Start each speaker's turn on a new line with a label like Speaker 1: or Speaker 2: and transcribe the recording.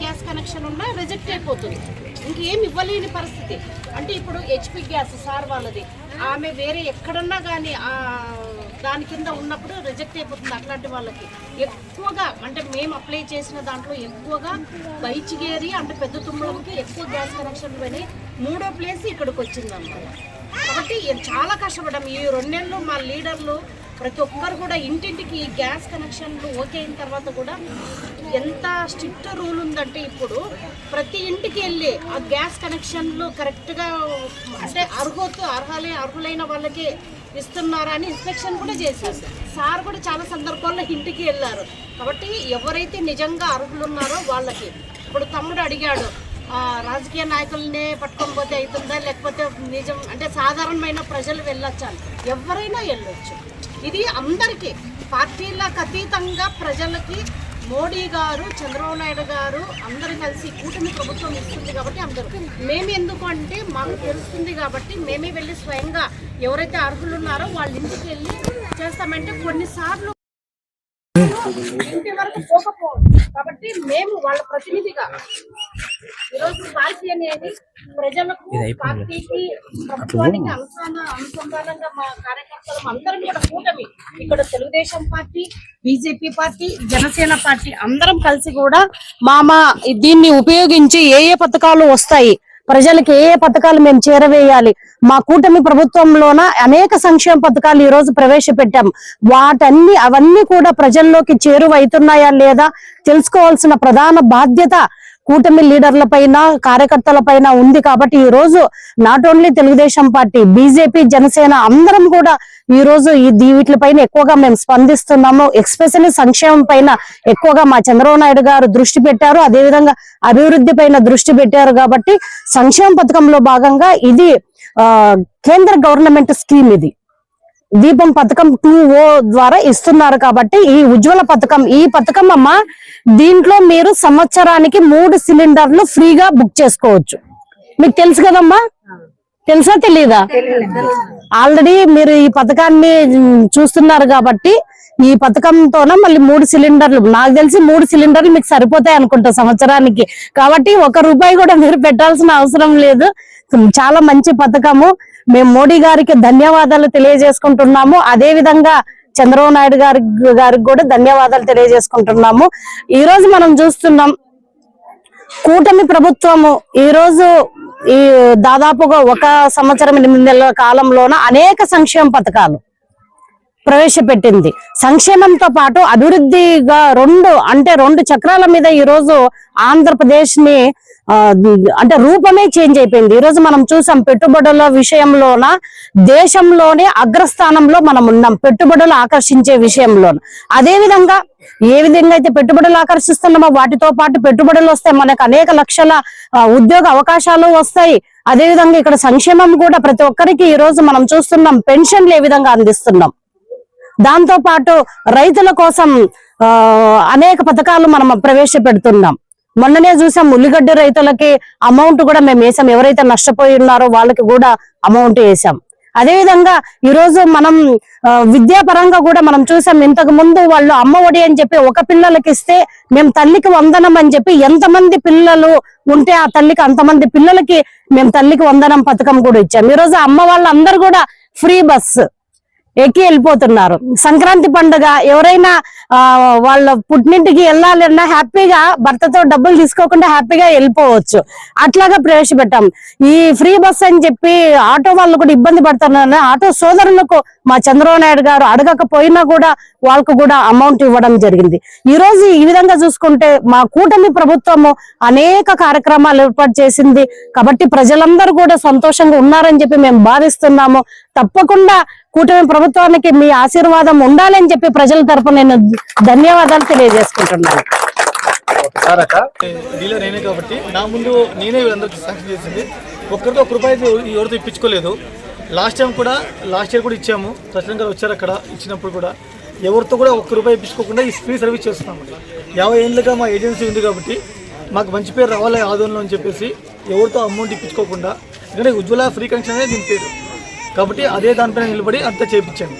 Speaker 1: Gas connection ఉన్నా reject అయిపోతుంది, ఇంకేం ఇవ్వలేని పరిస్థితి. అంటే ఇప్పుడు హెచ్పి గ్యాస్ సార్ వాళ్ళది, ఆమె వేరే ఎక్కడన్నా కానీ దాని కింద ఉన్నప్పుడు రిజెక్ట్ అయిపోతుంది. అట్లాంటి వాళ్ళకి ఎక్కువగా అంటే మేము అప్లై చేసిన దాంట్లో ఎక్కువగా బైచిగేరి అంటే పెద్ద తుమ్మలకి ఎక్కువ గ్యాస్ కనెక్షన్లు పోయినాయి. 3వ ప్లేస్ ఇక్కడికి వచ్చింది అన్నమాట. కాబట్టి చాలా కష్టపడ్డాం ఈ 2 నెలలు. మా లీడర్లు ప్రతి ఒక్కరు కూడా ఇంటింటికి ఈ గ్యాస్ కనెక్షన్లు ఓకే అయిన తర్వాత కూడా ఎంత స్ట్రిక్ట్ రూల్ ఉందంటే ఇప్పుడు ప్రతి ఇంటికి వెళ్ళి ఆ గ్యాస్ కనెక్షన్లు కరెక్ట్గా అంటే అర్హులైన వాళ్ళకి ఇస్తున్నారా అని ఇన్స్పెక్షన్ కూడా చేశారు. సార్ కూడా చాలా సందర్భాల్లో ఇంటికి వెళ్ళారు. కాబట్టి ఎవరైతే నిజంగా అర్హులు ఉన్నారో వాళ్ళకి, ఇప్పుడు తమ్ముడు అడిగాడు రాజకీయ నాయకులనే పట్టుకొని పోతే అవుతుందా లేకపోతే నిజం అంటే సాధారణమైన ప్రజలు వెళ్ళొచ్చా? ఎవరైనా వెళ్ళొచ్చు. ఇది అందరికీ పార్టీలకు అతీతంగా ప్రజలకి మోడీ గారు, చంద్రబాబు నాయుడు గారు అందరూ కలిసి కూటమి ప్రభుత్వం ఇస్తుంది కాబట్టి అందరూ. మేము ఎందుకు అంటే మాకు తెలుస్తుంది కాబట్టి మేమే వెళ్ళి స్వయంగా ఎవరైతే అర్హులు ఉన్నారో వాళ్ళ ఇంటికి వెళ్ళి చేస్తామంటే కొన్నిసార్లు ఇంటి వరకు పోకపోవచ్చు. కాబట్టి మేము వాళ్ళ ప్రతినిధిగా ఈరోజు పార్టీ అనేది ప్రజలకు, పార్టీకి, ప్రభుత్వానికి అనుసంధానంగా మా కార్యకర్తలు అందరం కూడా కూటమి ఇక్కడ Telugu Desam party, BJP party, Janasena party అందరం కలిసి కూడా దీన్ని ఉపయోగించి ఏ పథకాలు వస్తాయి, ప్రజలకు ఏ పథకాలు మేము చేరవేయాలి, మా కూటమి ప్రభుత్వంలోన అనేక సంక్షేమ పథకాలు ఈ రోజు ప్రవేశపెట్టాం. అవన్నీ కూడా ప్రజల్లోకి చేరువైతున్నాయా లేదా తెలుసుకోవాల్సిన ప్రధాన బాధ్యత కూటమి లీడర్ల పైన, కార్యకర్తల పైన ఉంది. కాబట్టి ఈ రోజు not only Telugu Desam party, BJP, Janasena అందరం కూడా ఈ రోజు వీటిపైన ఎక్కువగా మేము స్పందిస్తున్నాము. ఎస్పెషల్లీ సంక్షేమం పైన ఎక్కువగా మా చంద్రబాబు నాయుడు గారు దృష్టి పెట్టారు, అదేవిధంగా అభివృద్ధి పైన దృష్టి పెట్టారు. కాబట్టి సంక్షేమ పథకంలో భాగంగా ఇది కేంద్ర గవర్నమెంట్ స్కీమ్, ఇది దీపం పథకం 2O ద్వారా ఇస్తున్నారు. కాబట్టి ఈ ఉజ్వల పథకం, ఈ పథకం అమ్మ, దీంట్లో మీరు సంవత్సరానికి 3 సిలిండర్లు ఫ్రీగా బుక్ చేసుకోవచ్చు. మీకు తెలుసు కదమ్మా? తెలుసా తెలీదా? ఆల్రెడీ మీరు ఈ పథకాన్ని చూస్తున్నారు కాబట్టి ఈ పథకంతోన మళ్ళీ 3 సిలిండర్లు, నాకు తెలిసి 3 సిలిండర్లు మీకు సరిపోతాయి అనుకుంటా సంవత్సరానికి. కాబట్టి ₹1 కూడా మీరు పెట్టాల్సిన అవసరం లేదు. చాలా మంచి పథకము. మేము మోడీ గారికి ధన్యవాదాలు తెలియజేసుకుంటున్నాము. అదే విధంగా చంద్రబాబు నాయుడు గారికి కూడా ధన్యవాదాలు తెలియజేసుకుంటున్నాము. ఈ రోజు మనం చూస్తున్నాం కూటమి ప్రభుత్వము ఈ రోజు ఈ దాదాపుగా 1 సంవత్సరం 8 నెలల కాలంలోన అనేక సంక్షేమ పథకాలు ప్రవేశపెట్టింది. సంక్షేమంతో పాటు అభివృద్ధిగా 2 చక్రాల మీద ఈ రోజు ఆంధ్రప్రదేశ్ ని అంటే రూపమే చేంజ్ అయిపోయింది. ఈ రోజు మనం చూసాం పెట్టుబడుల విషయంలోన దేశంలోనే అగ్రస్థానంలో మనం ఉన్నాం, పెట్టుబడులు ఆకర్షించే విషయంలో. అదే విధంగా ఏ విధంగా అయితే పెట్టుబడులు ఆకర్షిస్తున్నామో వాటితో పాటు పెట్టుబడులు వస్తాయి, మనకు అనేక లక్షల ఉద్యోగ అవకాశాలు వస్తాయి. అదే విధంగా ఇక్కడ సంక్షేమం కూడా ప్రతి ఒక్కరికి ఈ రోజు మనం చూస్తున్నాం, పెన్షన్లు ఏ విధంగా అందిస్తున్నాం. దాంతో పాటు రైతుల కోసం అనేక పథకాలు మనం ప్రవేశపెడుతున్నాం. మొన్ననే చూసాం ఉల్లిగడ్డ రైతులకి అమౌంట్ కూడా మేము వేసాం, ఎవరైతే నష్టపోయి ఉన్నారో వాళ్ళకి కూడా అమౌంట్ వేసాం. అదే విధంగా ఈ రోజు మనం విద్యాపరంగా కూడా మనం చూసాం, ఇంతకు ముందు వాళ్ళు అమ్మ ఒడి అని చెప్పి ఒక పిల్లలకి ఇస్తే మేము తల్లికి వందనం అని చెప్పి ఎంతమంది పిల్లలు ఉంటే ఆ తల్లికి అంతమంది పిల్లలకి మేము తల్లికి వందనం పథకం కూడా ఇచ్చాం. ఈ రోజు అమ్మ వాళ్ళందరూ కూడా ఫ్రీ బస్సు ఎక్కి వెళ్ళిపోతున్నారు. సంక్రాంతి పండుగ ఎవరైనా వాళ్ళ పుట్టినింటికి వెళ్ళాలన్నా హ్యాపీగా భర్తతో డబ్బులు తీసుకోకుండా హ్యాపీగా వెళ్ళిపోవచ్చు. అట్లాగా ప్రవేశపెట్టాం. ఈ ఫ్రీ బస్ అని చెప్పి ఆటో వాళ్ళు కూడా ఇబ్బంది పడుతున్నారు. ఆటో సోదరులకు మా చంద్రబాబు నాయుడు గారు అడగకపోయినా కూడా వాళ్ళకు కూడా అమౌంట్ ఇవ్వడం జరిగింది. ఈ రోజు ఈ విధంగా చూసుకుంటే మా కూటమి ప్రభుత్వము అనేక కార్యక్రమాలు ఏర్పాటు చేసింది. కాబట్టి ప్రజలందరూ కూడా సంతోషంగా ఉన్నారని చెప్పి మేము భావిస్తున్నాము. తప్పకుండా కూటమి ప్రభుత్వానికి మీ ఆశీర్వాదం ఉండాలని చెప్పి ప్రజల తరపున నేను ధన్యవాదాలు తెలియజేసుకుంటున్నాను.
Speaker 2: డీలర్ నేనే కాబట్టి నా ముందు నేనే వీళ్ళందరికీ సాక్షి చేసింది. ఒక్కరితో ₹1 ఎవరితో ఇప్పించుకోలేదు. లాస్ట్ ఇయర్ కూడా ఇచ్చాము. సచిన్ గారు వచ్చారు, అక్కడ ఇచ్చినప్పుడు కూడా ఎవరితో కూడా ₹1 ఇప్పించుకోకుండా ఈ ఫ్రీ సర్వీస్ చేస్తున్నాము. 50 ఏళ్ళుగా మా ఏజెన్సీ ఉంది కాబట్టి మాకు మంచి పేరు రావాలి ఆదోళనలో అని చెప్పేసి ఎవరితో అమౌంట్ ఇప్పించుకోకుండా, ఎందుకంటే ఉజ్వల ఫ్రీ కనెక్షన్ అనేది దీని పేరు కాబట్టి అదే దానిపైన నిలబడి అంతా చేయించాను.